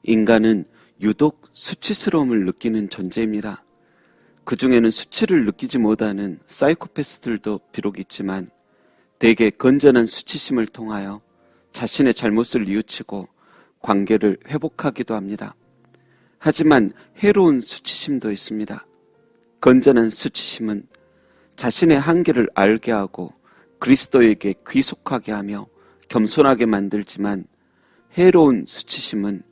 인간은 유독 수치스러움을 느끼는 존재입니다. 그 중에는 수치를 느끼지 못하는 사이코패스들도 비록 있지만 대개 건전한 수치심을 통하여 자신의 잘못을 뉘우치고 관계를 회복하기도 합니다. 하지만 해로운 수치심도 있습니다. 건전한 수치심은 자신의 한계를 알게 하고 그리스도에게 귀속하게 하며 겸손하게 만들지만, 해로운 수치심은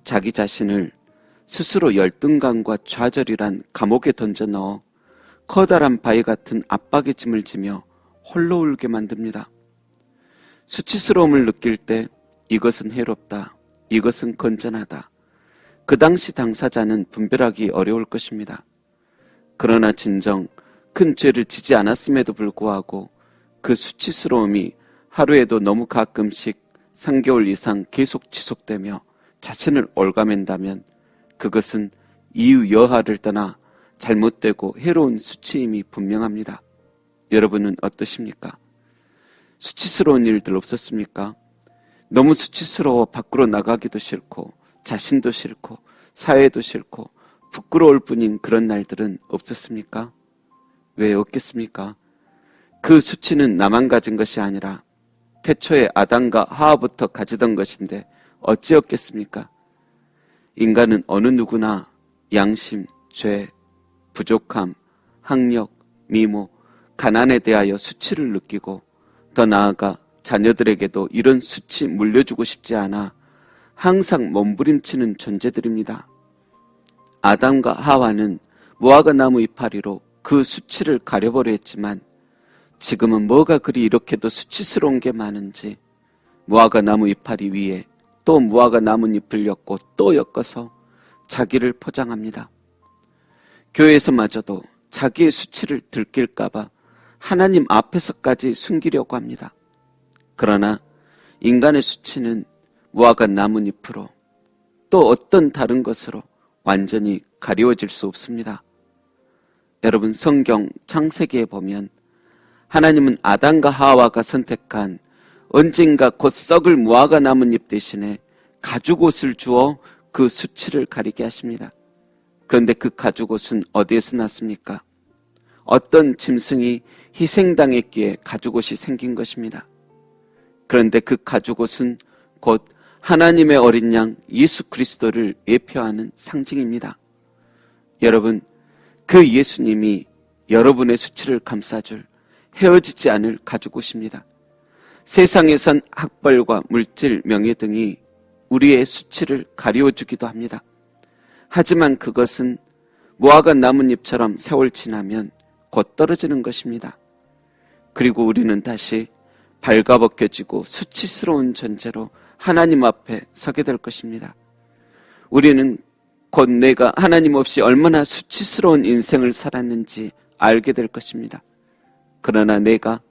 자기 자신을 스스로 열등감과 좌절이란 감옥에 던져 넣어 커다란 바위 같은 압박의 짐을 지며 홀로 울게 만듭니다. 수치스러움을 느낄 때 이것은 해롭다, 이것은 건전하다, 그 당시 당사자는 분별하기 어려울 것입니다. 그러나 진정 큰 죄를 지지 않았음에도 불구하고 그 수치스러움이 하루에도 너무 가끔씩 3개월 이상 계속 지속되며 자신을 옭아맨다면 그것은 이유 여하를 떠나 잘못되고 해로운 수치임이 분명합니다. 여러분은 어떠십니까? 수치스러운 일들 없었습니까? 너무 수치스러워 밖으로 나가기도 싫고 자신도 싫고 사회도 싫고 부끄러울 뿐인 그런 날들은 없었습니까? 왜 없겠습니까? 그 수치는 나만 가진 것이 아니라 태초에 아담과 하와부터 가지던 것인데 어찌었겠습니까? 인간은 어느 누구나 양심, 죄, 부족함, 학력, 미모, 가난에 대하여 수치를 느끼고 더 나아가 자녀들에게도 이런 수치 물려주고 싶지 않아 항상 몸부림치는 존재들입니다. 아담과 하와는 무화과 나무 이파리로 그 수치를 가려보려 했지만 지금은 뭐가 그리 이렇게도 수치스러운 게 많은지 무화과 나무 이파리 위에 또 무화과 나뭇잎을 엮고 또 엮어서 자기를 포장합니다. 교회에서마저도 자기의 수치를 들킬까봐 하나님 앞에서까지 숨기려고 합니다. 그러나 인간의 수치는 무화과 나뭇잎으로 또 어떤 다른 것으로 완전히 가리워질 수 없습니다. 여러분, 성경 창세기에 보면 하나님은 아담과 하와가 선택한 언젠가 곧 썩을 무화과 나뭇잎 대신에 가죽옷을 주어 그 수치를 가리게 하십니다. 그런데 그 가죽옷은 어디에서 났습니까? 어떤 짐승이 희생당했기에 가죽옷이 생긴 것입니다. 그런데 그 가죽옷은 곧 하나님의 어린 양 예수 그리스도를 예표하는 상징입니다. 여러분, 그 예수님이 여러분의 수치를 감싸줄 헤어지지 않을 가죽옷입니다. 세상에선 학벌과 물질, 명예 등이 우리의 수치를 가리워주기도 합니다. 하지만 그것은 무화과 나뭇잎처럼 세월 지나면 곧 떨어지는 것입니다. 그리고 우리는 다시 발가벗겨지고 수치스러운 존재로 하나님 앞에 서게 될 것입니다. 우리는 곧 내가 하나님 없이 얼마나 수치스러운 인생을 살았는지 알게 될 것입니다. 그러나 내가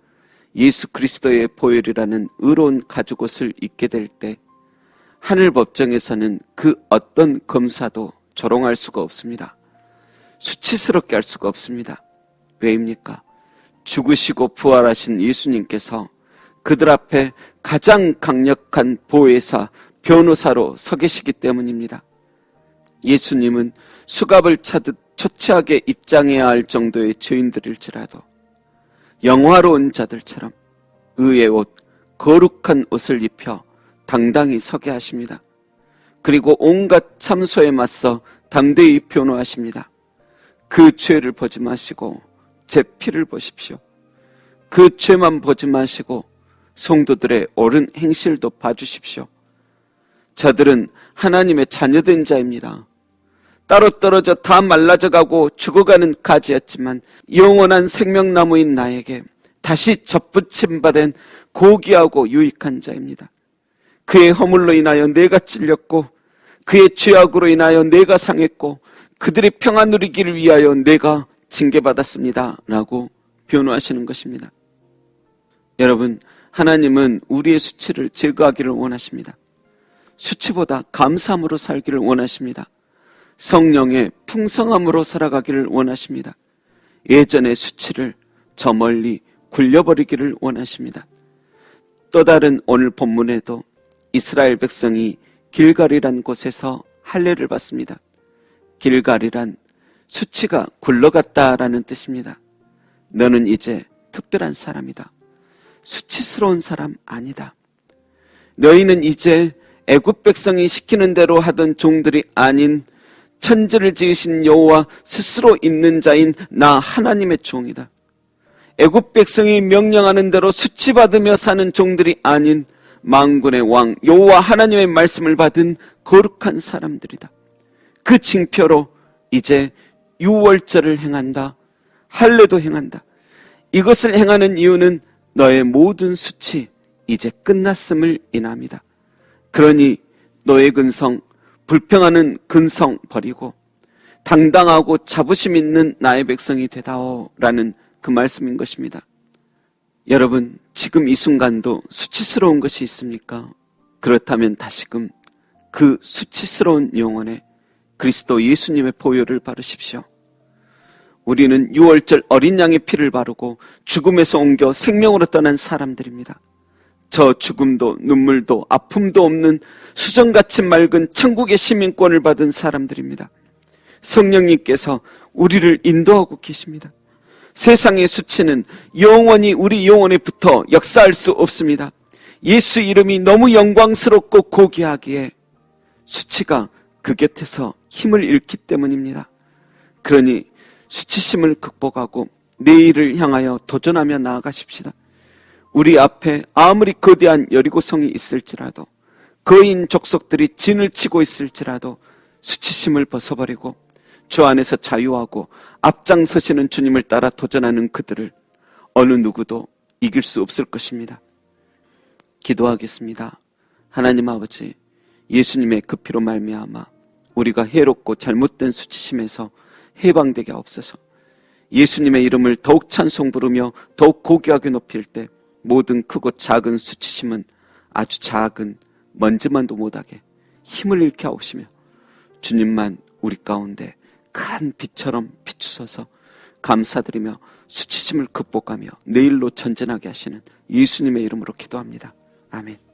예수 그리스도의 보혈이라는 의로운 가죽옷을 입게 될 때 하늘 법정에서는 그 어떤 검사도 조롱할 수가 없습니다. 수치스럽게 할 수가 없습니다. 왜입니까? 죽으시고 부활하신 예수님께서 그들 앞에 가장 강력한 보혜사, 변호사로 서 계시기 때문입니다. 예수님은 수갑을 차듯 초췌하게 입장해야 할 정도의 죄인들일지라도 영화로운 자들처럼 의의 옷, 거룩한 옷을 입혀 당당히 서게 하십니다. 그리고 온갖 참소에 맞서 담대히 변호하십니다. 그 죄를 보지 마시고 제 피를 보십시오. 그 죄만 보지 마시고 성도들의 옳은 행실도 봐주십시오. 저들은 하나님의 자녀된 자입니다. 따로 떨어져 다 말라져가고 죽어가는 가지였지만 영원한 생명나무인 나에게 다시 접붙임받은 고귀하고 유익한 자입니다. 그의 허물로 인하여 내가 찔렸고 그의 죄악으로 인하여 내가 상했고 그들의 평안 누리기를 위하여 내가 징계받았습니다 라고 변호하시는 것입니다. 여러분, 하나님은 우리의 수치를 제거하기를 원하십니다. 수치보다 감사함으로 살기를 원하십니다. 성령의 풍성함으로 살아가기를 원하십니다. 예전의 수치를 저 멀리 굴려버리기를 원하십니다. 또 다른 오늘 본문에도 이스라엘 백성이 길갈이란 곳에서 할례를 받습니다. 길갈이란 수치가 굴러갔다라는 뜻입니다. 너는 이제 특별한 사람이다. 수치스러운 사람 아니다. 너희는 이제 애굽 백성이 시키는 대로 하던 종들이 아닌 천지를 지으신 여호와 스스로 있는 자인 나 하나님의 종이다. 애굽 백성이 명령하는 대로 수치받으며 사는 종들이 아닌 만군의 왕 여호와 하나님의 말씀을 받은 거룩한 사람들이다. 그 징표로 이제 유월절을 행한다. 할례도 행한다. 이것을 행하는 이유는 너의 모든 수치 이제 끝났음을 인합니다. 그러니 너의 근성, 불평하는 근성 버리고 당당하고 자부심 있는 나의 백성이 되다오라는 그 말씀인 것입니다. 여러분, 지금 이 순간도 수치스러운 것이 있습니까? 그렇다면 다시금 그 수치스러운 영혼에 그리스도 예수님의 보혈을 바르십시오. 우리는 유월절 어린 양의 피를 바르고 죽음에서 옮겨 생명으로 떠난 사람들입니다. 저 죽음도 눈물도 아픔도 없는 수정같이 맑은 천국의 시민권을 받은 사람들입니다. 성령님께서 우리를 인도하고 계십니다. 세상의 수치는 영원히 우리 영혼에 붙어 역사할 수 없습니다. 예수 이름이 너무 영광스럽고 고귀하기에 수치가 그 곁에서 힘을 잃기 때문입니다. 그러니 수치심을 극복하고 내일을 향하여 도전하며 나아가십시다. 우리 앞에 아무리 거대한 여리고성이 있을지라도 거인 족속들이 진을 치고 있을지라도 수치심을 벗어버리고 주 안에서 자유하고 앞장서시는 주님을 따라 도전하는 그들을 어느 누구도 이길 수 없을 것입니다. 기도하겠습니다. 하나님 아버지, 예수님의 그 피로 말미암아 우리가 해롭고 잘못된 수치심에서 해방되게 하옵소서. 예수님의 이름을 더욱 찬송 부르며 더욱 고귀하게 높일 때 모든 크고 작은 수치심은 아주 작은 먼지만도 못하게 힘을 잃게 하옵시며 주님만 우리 가운데 큰 빛처럼 비추소서. 감사드리며 수치심을 극복하며 내일로 전진하게 하시는 예수님의 이름으로 기도합니다. 아멘.